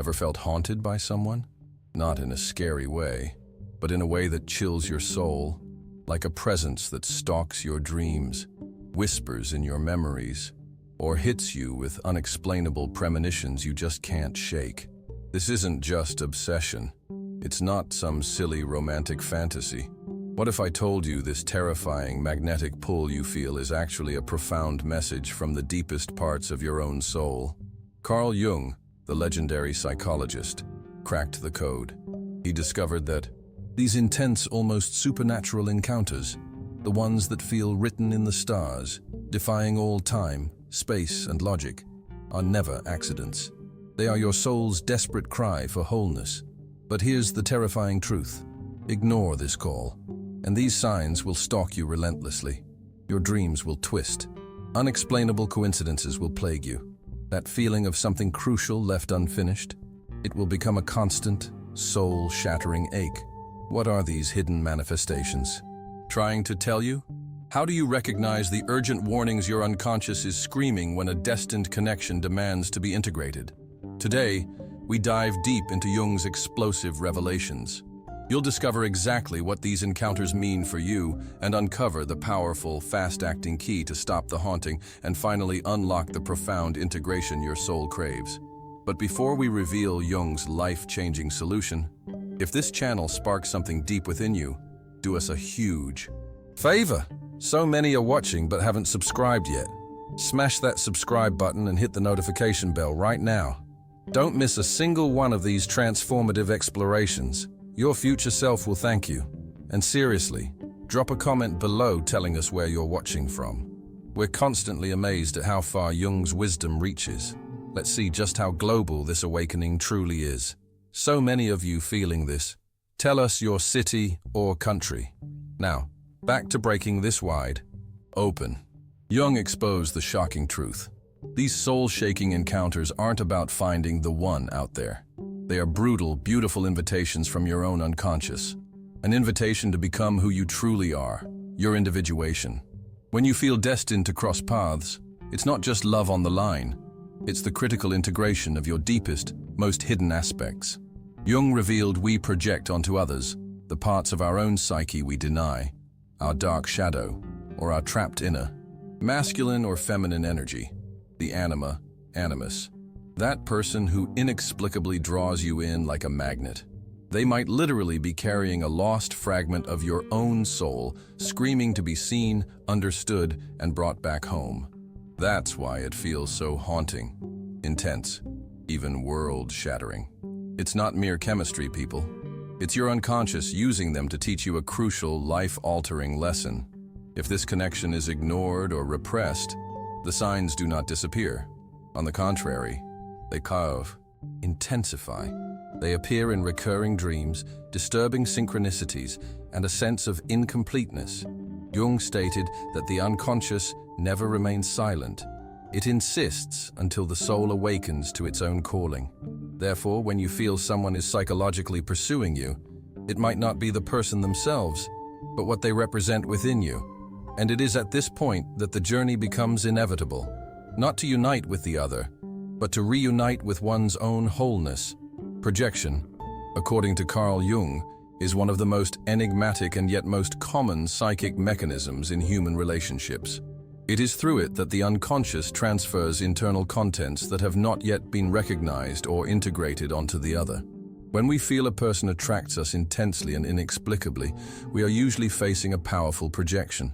Ever felt haunted by someone? Not in a scary way, but in a way that chills your soul, like a presence that stalks your dreams, whispers in your memories, or hits you with unexplainable premonitions you just can't shake. This isn't just obsession. It's not some silly romantic fantasy. What if I told you this terrifying magnetic pull you feel is actually a profound message from the deepest parts of your own soul? Carl Jung, the legendary psychologist, cracked the code. He discovered that these intense, almost supernatural encounters, the ones that feel written in the stars, defying all time, space, and logic, are never accidents. They are your soul's desperate cry for wholeness. But here's the terrifying truth. Ignore this call, and these signs will stalk you relentlessly. Your dreams will twist. Unexplainable coincidences will plague you. That feeling of something crucial left unfinished, it will become a constant, soul-shattering ache. What are these hidden manifestations trying to tell you? How do you recognize the urgent warnings your unconscious is screaming when a destined connection demands to be integrated? Today, we dive deep into Jung's explosive revelations. You'll discover exactly what these encounters mean for you and uncover the powerful, fast-acting key to stop the haunting and finally unlock the profound integration your soul craves. But before we reveal Jung's life-changing solution, if this channel sparks something deep within you, do us a huge favor. So many are watching but haven't subscribed yet. Smash that subscribe button and hit the notification bell right now. Don't miss a single one of these transformative explorations. Your future self will thank you. And seriously, drop a comment below telling us where you're watching from. We're constantly amazed at how far Jung's wisdom reaches. Let's see just how global this awakening truly is. So many of you feeling this. Tell us your city or country. Now, back to breaking this wide open. Jung exposed the shocking truth. These soul-shaking encounters aren't about finding the one out there. They are brutal, beautiful invitations from your own unconscious. An invitation to become who you truly are, your individuation. When you feel destined to cross paths, it's not just love on the line. It's the critical integration of your deepest, most hidden aspects. Jung revealed we project onto others the parts of our own psyche we deny, our dark shadow, or our trapped inner, masculine or feminine energy, the anima, animus, that person who inexplicably draws you in like a magnet. They might literally be carrying a lost fragment of your own soul, screaming to be seen, understood, and brought back home. That's why it feels so haunting, intense, even world-shattering. It's not mere chemistry, people. It's your unconscious using them to teach you a crucial, life-altering lesson. If this connection is ignored or repressed, the signs do not disappear. On the contrary, they carve, intensify. They appear in recurring dreams, disturbing synchronicities, and a sense of incompleteness. Jung stated that the unconscious never remains silent. It insists until the soul awakens to its own calling. Therefore, when you feel someone is psychologically pursuing you, it might not be the person themselves, but what they represent within you. And it is at this point that the journey becomes inevitable, not to unite with the other, but to reunite with one's own wholeness. Projection, according to Carl Jung, is one of the most enigmatic and yet most common psychic mechanisms in human relationships. It is through it that the unconscious transfers internal contents that have not yet been recognized or integrated onto the other. When we feel a person attracts us intensely and inexplicably, we are usually facing a powerful projection.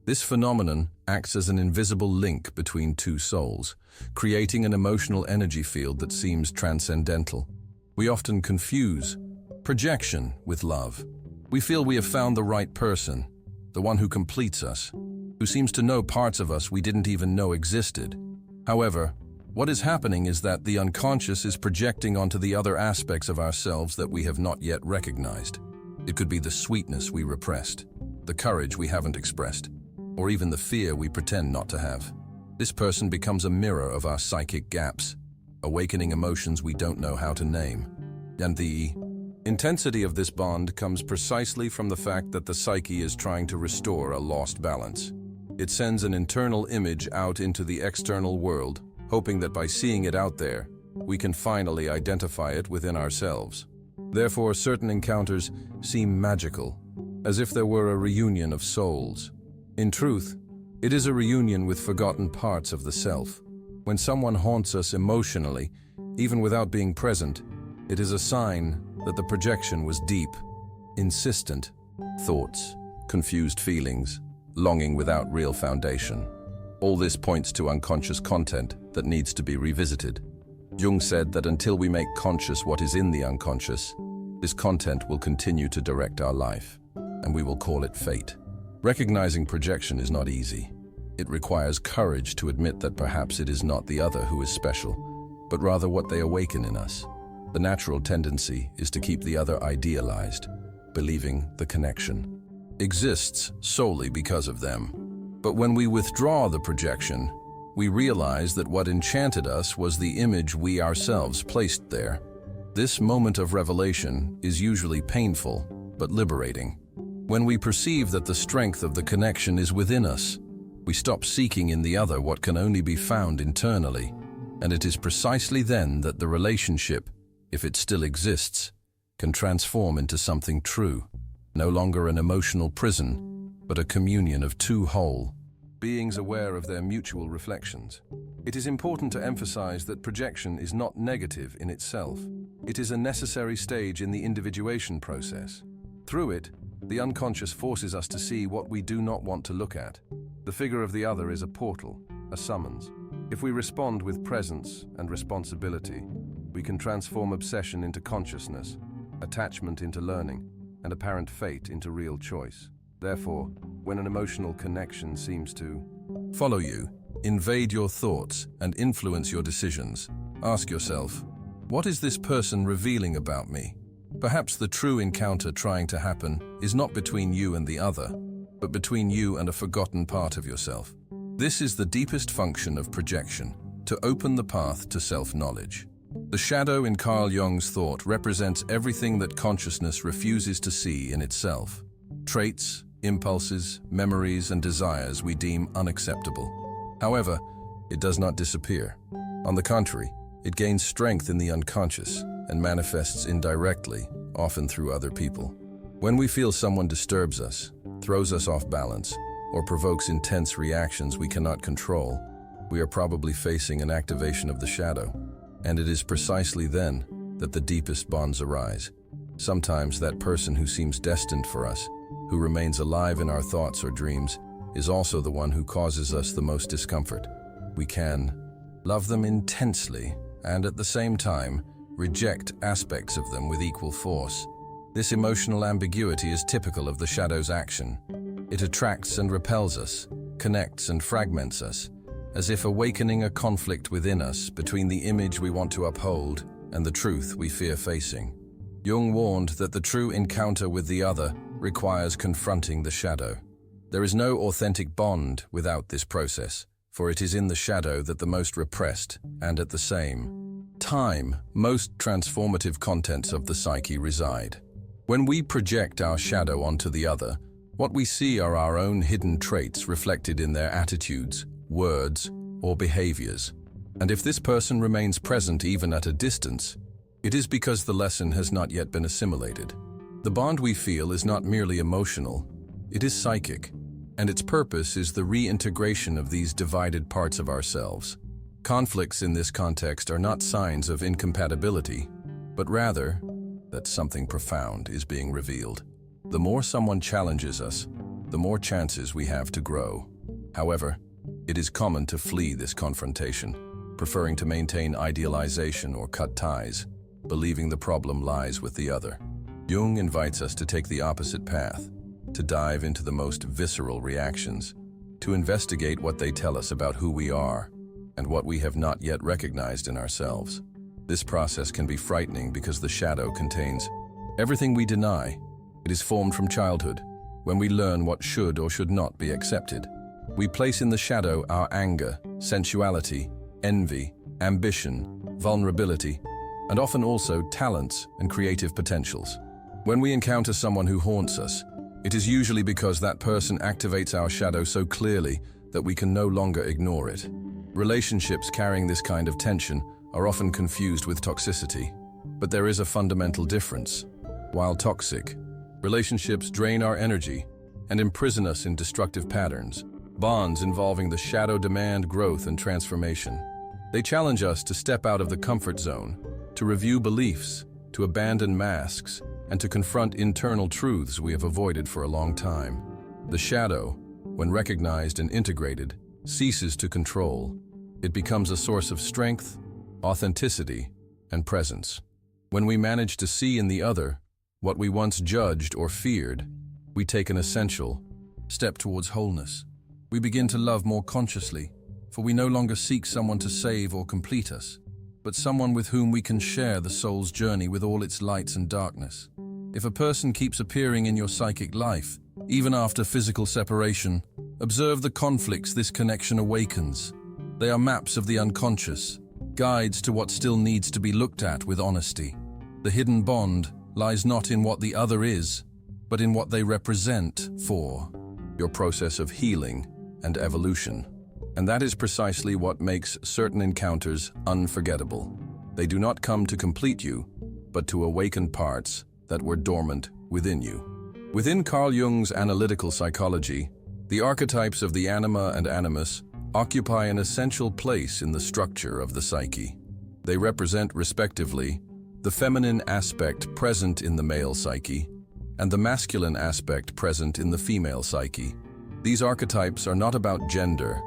This phenomenon acts as an invisible link between two souls, creating an emotional energy field that seems transcendental. We often confuse projection with love. We feel we have found the right person, the one who completes us, who seems to know parts of us we didn't even know existed. However, what is happening is that the unconscious is projecting onto the other aspects of ourselves that we have not yet recognized. It could be the sweetness we repressed, the courage we haven't expressed, or even the fear we pretend not to have. This person becomes a mirror of our psychic gaps, awakening emotions we don't know how to name. And the intensity of this bond comes precisely from the fact that the psyche is trying to restore a lost balance. It sends an internal image out into the external world, hoping that by seeing it out there, we can finally identify it within ourselves. Therefore, certain encounters seem magical, as if there were a reunion of souls. In truth, it is a reunion with forgotten parts of the self. When someone haunts us emotionally, even without being present, it is a sign that the projection was deep, insistent thoughts, confused feelings, longing without real foundation. All this points to unconscious content that needs to be revisited. Jung said that until we make conscious what is in the unconscious, this content will continue to direct our life, and we will call it fate. Recognizing projection is not easy. It requires courage to admit that perhaps it is not the other who is special, but rather what they awaken in us. The natural tendency is to keep the other idealized, believing the connection exists solely because of them. But when we withdraw the projection, we realize that what enchanted us was the image we ourselves placed there. This moment of revelation is usually painful, but liberating. When we perceive that the strength of the connection is within us, we stop seeking in the other what can only be found internally, and it is precisely then that the relationship, if it still exists, can transform into something true, no longer an emotional prison, but a communion of two whole beings aware of their mutual reflections. It is important to emphasize that projection is not negative in itself. It is a necessary stage in the individuation process. Through it, the unconscious forces us to see what we do not want to look at. The figure of the other is a portal, a summons. If we respond with presence and responsibility, we can transform obsession into consciousness, attachment into learning, and apparent fate into real choice. Therefore, when an emotional connection seems to follow you, invade your thoughts, and influence your decisions, ask yourself, what is this person revealing about me? Perhaps the true encounter trying to happen is not between you and the other, but between you and a forgotten part of yourself. This is the deepest function of projection, to open the path to self-knowledge. The shadow in Carl Jung's thought represents everything that consciousness refuses to see in itself. Traits, impulses, memories, and desires we deem unacceptable. However, it does not disappear. On the contrary, it gains strength in the unconscious and manifests indirectly, often through other people. When we feel someone disturbs us, throws us off balance, or provokes intense reactions we cannot control, we are probably facing an activation of the shadow. And it is precisely then that the deepest bonds arise. Sometimes that person who seems destined for us, who remains alive in our thoughts or dreams, is also the one who causes us the most discomfort. We can love them intensely and at the same time reject aspects of them with equal force. This emotional ambiguity is typical of the shadow's action. It attracts and repels us, connects and fragments us, as if awakening a conflict within us between the image we want to uphold and the truth we fear facing. Jung warned that the true encounter with the other requires confronting the shadow. There is no authentic bond without this process, for it is in the shadow that the most repressed and at the same time most transformative contents of the psyche reside. When we project our shadow onto the other, what we see are our own hidden traits reflected in their attitudes, words, or behaviors. And if this person remains present even at a distance, it is because the lesson has not yet been assimilated. The bond we feel is not merely emotional, it is psychic, and its purpose is the reintegration of these divided parts of ourselves. Conflicts in this context are not signs of incompatibility, but rather that something profound is being revealed. The more someone challenges us, the more chances we have to grow. However, it is common to flee this confrontation, preferring to maintain idealization or cut ties, believing the problem lies with the other. Jung invites us to take the opposite path, to dive into the most visceral reactions, to investigate what they tell us about who we are and what we have not yet recognized in ourselves. This process can be frightening because the shadow contains everything we deny. It is formed from childhood, when we learn what should or should not be accepted. We place in the shadow our anger, sensuality, envy, ambition, vulnerability, and often also talents and creative potentials. When we encounter someone who haunts us, it is usually because that person activates our shadow so clearly that we can no longer ignore it. Relationships carrying this kind of tension are often confused with toxicity, but there is a fundamental difference. While toxic, relationships drain our energy and imprison us in destructive patterns. Bonds involving the shadow demand growth and transformation. They challenge us to step out of the comfort zone, to review beliefs, to abandon masks, and to confront internal truths we have avoided for a long time. The shadow, when recognized and integrated, ceases to control. It becomes a source of strength, authenticity, and presence. When we manage to see in the other what we once judged or feared, we take an essential step towards wholeness. We begin to love more consciously, for we no longer seek someone to save or complete us, but someone with whom we can share the soul's journey with all its lights and darkness. If a person keeps appearing in your psychic life, even after physical separation, observe the conflicts this connection awakens. They are maps of the unconscious, guides to what still needs to be looked at with honesty. The hidden bond lies not in what the other is, but in what they represent for your process of healing and evolution. And that is precisely what makes certain encounters unforgettable. They do not come to complete you, but to awaken parts that were dormant within you. Within Carl Jung's analytical psychology, the archetypes of the anima and animus occupy an essential place in the structure of the psyche. They represent, respectively, the feminine aspect present in the male psyche and the masculine aspect present in the female psyche. These archetypes are not about gender,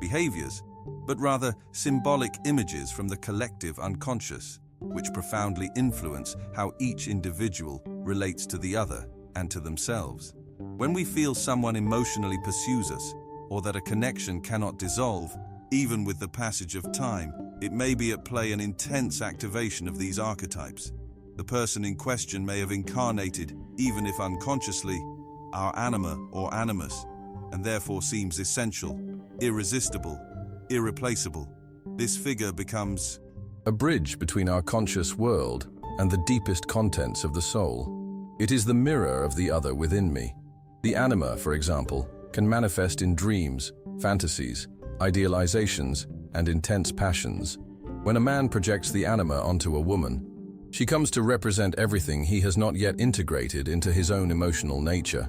behaviors, but rather symbolic images from the collective unconscious, which profoundly influence how each individual relates to the other and to themselves. When we feel someone emotionally pursues us, or that a connection cannot dissolve, even with the passage of time, it may be at play an intense activation of these archetypes. The person in question may have incarnated, even if unconsciously, our anima or animus, and therefore seems essential, irresistible, irreplaceable. This figure becomes a bridge between our conscious world and the deepest contents of the soul. It is the mirror of the other within me. The anima, for example, can manifest in dreams, fantasies, idealizations, and intense passions. When a man projects the anima onto a woman, she comes to represent everything he has not yet integrated into his own emotional nature: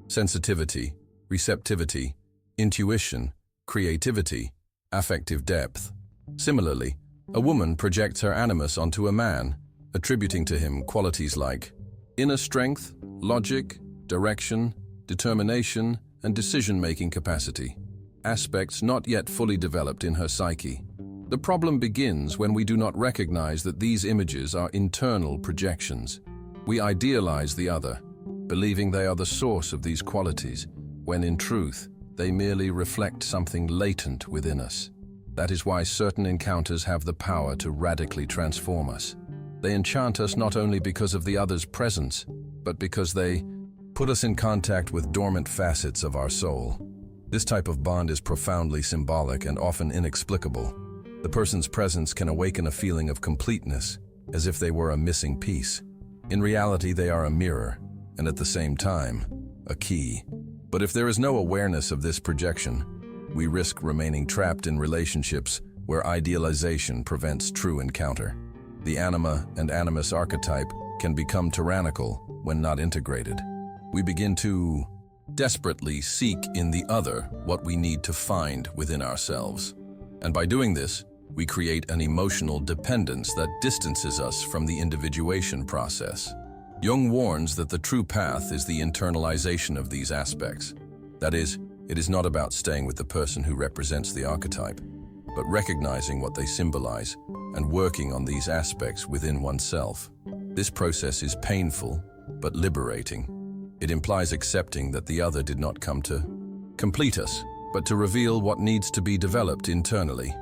sensitivity, receptivity, intuition, creativity, affective depth. Similarly, a woman projects her animus onto a man, attributing to him qualities like inner strength, logic, direction, determination, and decision-making capacity, aspects not yet fully developed in her psyche. The problem begins when we do not recognize that these images are internal projections. We idealize the other, believing they are the source of these qualities, when in truth, they merely reflect something latent within us. That is why certain encounters have the power to radically transform us. They enchant us not only because of the other's presence, but because they put us in contact with dormant facets of our soul. This type of bond is profoundly symbolic and often inexplicable. The person's presence can awaken a feeling of completeness, as if they were a missing piece. In reality, they are a mirror, and at the same time, a key. But if there is no awareness of this projection, we risk remaining trapped in relationships where idealization prevents true encounter. The anima and animus archetype can become tyrannical when not integrated. We begin to desperately seek in the other what we need to find within ourselves. And by doing this, we create an emotional dependence that distances us from the individuation process. Jung warns that the true path is the internalization of these aspects. That is, it is not about staying with the person who represents the archetype, but recognizing what they symbolize and working on these aspects within oneself. This process is painful, but liberating. It implies accepting that the other did not come to complete us, but to reveal what needs to be developed internally.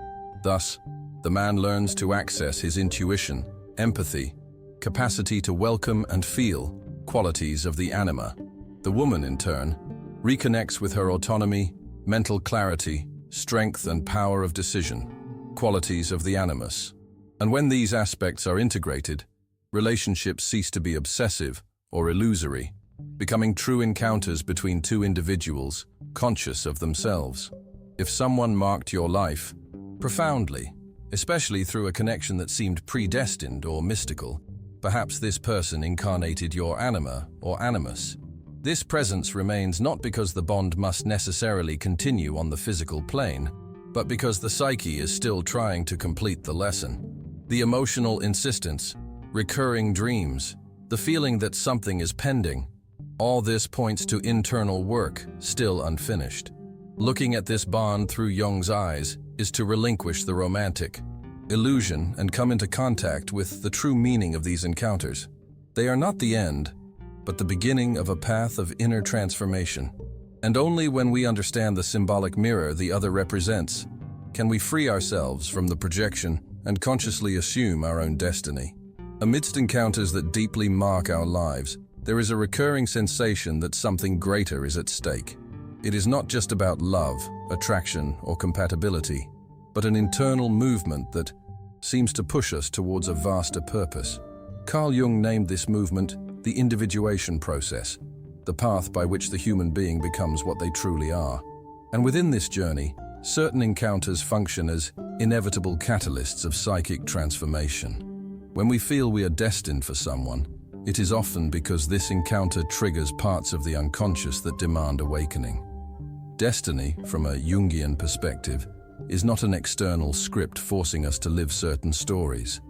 Thus, the man learns to access his intuition, empathy, capacity to welcome and feel, qualities of the anima. The woman, in turn, reconnects with her autonomy, mental clarity, strength and power of decision, qualities of the animus. And when these aspects are integrated, relationships cease to be obsessive or illusory, becoming true encounters between two individuals conscious of themselves. If someone marked your life profoundly, especially through a connection that seemed predestined or mystical. Perhaps this person incarnated your anima or animus. This presence remains not because the bond must necessarily continue on the physical plane, but because the psyche is still trying to complete the lesson. The emotional insistence, recurring dreams, the feeling that something is pending, all this points to internal work still unfinished. Looking at this bond through Jung's eyes is to relinquish the romantic illusion and come into contact with the true meaning of these encounters. They are not the end, but the beginning of a path of inner transformation. And only when we understand the symbolic mirror the other represents can we free ourselves from the projection and consciously assume our own destiny. Amidst encounters that deeply mark our lives, there is a recurring sensation that something greater is at stake. It is not just about love, attraction, or compatibility, but an internal movement that seems to push us towards a vaster purpose. Carl Jung named this movement the individuation process, the path by which the human being becomes what they truly are. And within this journey, certain encounters function as inevitable catalysts of psychic transformation. When we feel we are destined for someone, it is often because this encounter triggers parts of the unconscious that demand awakening. Destiny, from a Jungian perspective, is not an external script forcing us to live certain stories,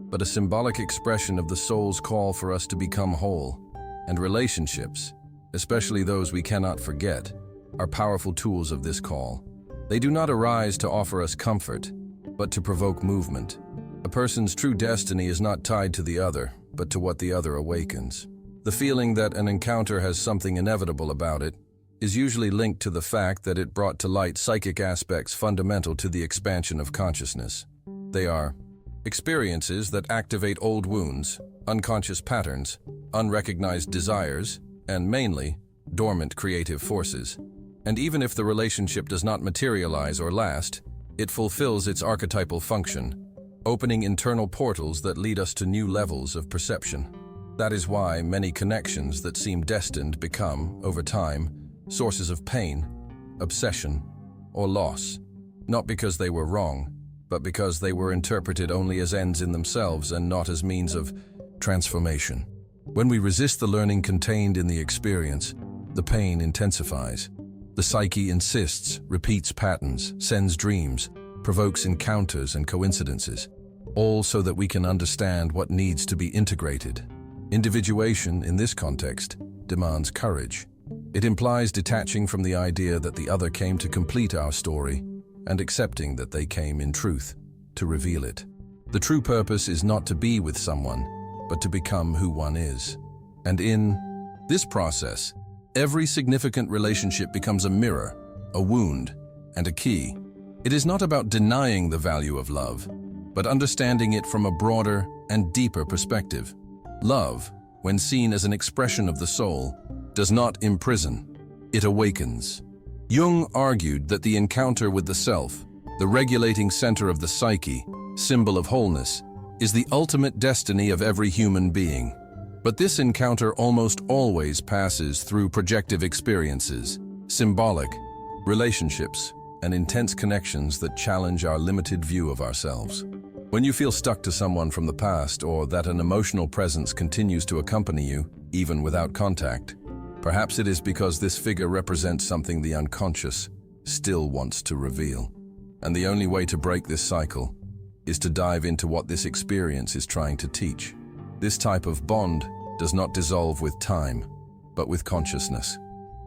but a symbolic expression of the soul's call for us to become whole. And relationships, especially those we cannot forget, are powerful tools of this call. They do not arise to offer us comfort, but to provoke movement. A person's true destiny is not tied to the other, but to what the other awakens. The feeling that an encounter has something inevitable about it is usually linked to the fact that it brought to light psychic aspects fundamental to the expansion of consciousness. They are experiences that activate old wounds, unconscious patterns, unrecognized desires, and mainly, dormant creative forces. And even if the relationship does not materialize or last, it fulfills its archetypal function, opening internal portals that lead us to new levels of perception. That is why many connections that seem destined become, over time, sources of pain, obsession, or loss, not because they were wrong, but because they were interpreted only as ends in themselves and not as means of transformation. When we resist the learning contained in the experience, the pain intensifies. The psyche insists, repeats patterns, sends dreams, provokes encounters and coincidences, all so that we can understand what needs to be integrated. Individuation, in this context, demands courage. It implies detaching from the idea that the other came to complete our story and accepting that they came in truth to reveal it. The true purpose is not to be with someone, but to become who one is. And in this process, every significant relationship becomes a mirror, a wound, and a key. It is not about denying the value of love, but understanding it from a broader and deeper perspective. Love, when seen as an expression of the soul, does not imprison, it awakens. Jung argued that the encounter with the self, the regulating center of the psyche, symbol of wholeness, is the ultimate destiny of every human being. But this encounter almost always passes through projective experiences, symbolic relationships, and intense connections that challenge our limited view of ourselves. When you feel stuck to someone from the past or that an emotional presence continues to accompany you, even without contact, perhaps it is because this figure represents something the unconscious still wants to reveal. And the only way to break this cycle is to dive into what this experience is trying to teach. This type of bond does not dissolve with time, but with consciousness.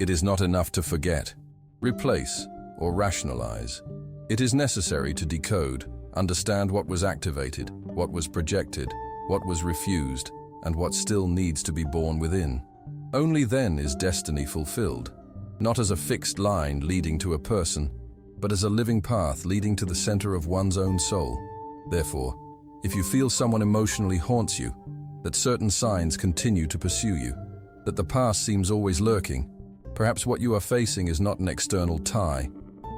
It is not enough to forget, replace, or rationalize. It is necessary to decode, understand what was activated, what was projected, what was refused, and what still needs to be born within. Only then is destiny fulfilled, not as a fixed line leading to a person, but as a living path leading to the center of one's own soul. Therefore, if you feel someone emotionally haunts you, that certain signs continue to pursue you, that the past seems always lurking, perhaps what you are facing is not an external tie,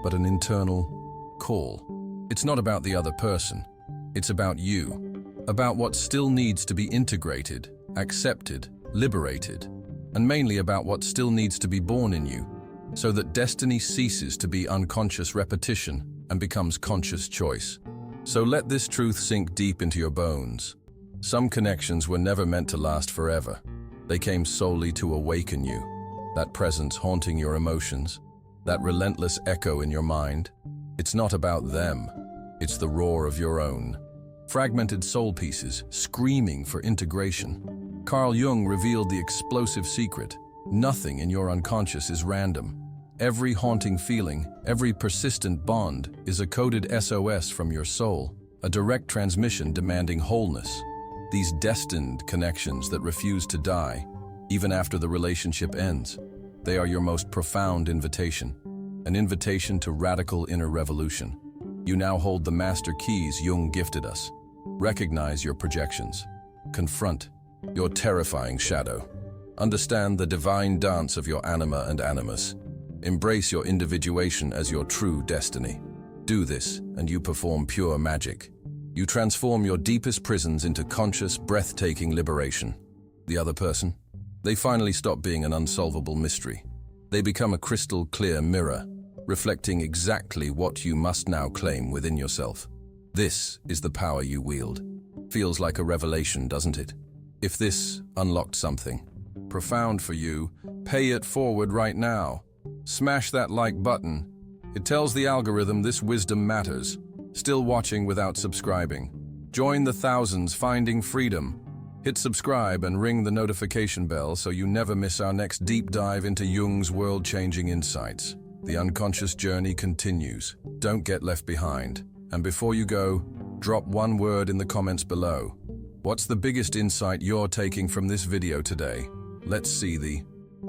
but an internal call. It's not about the other person, it's about you, about what still needs to be integrated, accepted, liberated, and mainly about what still needs to be born in you, so that destiny ceases to be unconscious repetition and becomes conscious choice. So let this truth sink deep into your bones. Some connections were never meant to last forever. They came solely to awaken you. That presence haunting your emotions, that relentless echo in your mind. It's not about them. It's the roar of your own. Fragmented soul pieces, screaming for integration. Carl Jung revealed the explosive secret. Nothing in your unconscious is random. Every haunting feeling, every persistent bond is a coded SOS from your soul, a direct transmission demanding wholeness. These destined connections that refuse to die, even after the relationship ends, they are your most profound invitation, an invitation to radical inner revolution. You now hold the master keys Jung gifted us. Recognize your projections. Confront your terrifying shadow. Understand the divine dance of your anima and animus. Embrace your individuation as your true destiny. Do this, and you perform pure magic. You transform your deepest prisons into conscious, breathtaking liberation. The other person? They finally stop being an unsolvable mystery. They become a crystal clear mirror, reflecting exactly what you must now claim within yourself. This is the power you wield. Feels like a revelation, doesn't it? If this unlocked something profound for you, pay it forward right now. Smash that like button. It tells the algorithm this wisdom matters. Still watching without subscribing? Join the thousands finding freedom. Hit subscribe and ring the notification bell so you never miss our next deep dive into Jung's world-changing insights. The unconscious journey continues. Don't get left behind. And before you go, drop one word in the comments below. What's the biggest insight you're taking from this video today? Let's see the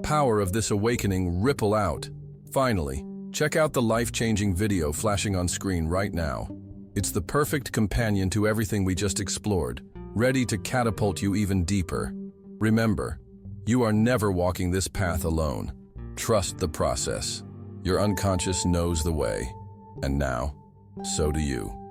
power of this awakening ripple out. Finally, check out the life-changing video flashing on screen right now. It's the perfect companion to everything we just explored, ready to catapult you even deeper. Remember, you are never walking this path alone. Trust the process. Your unconscious knows the way. And now, so do you.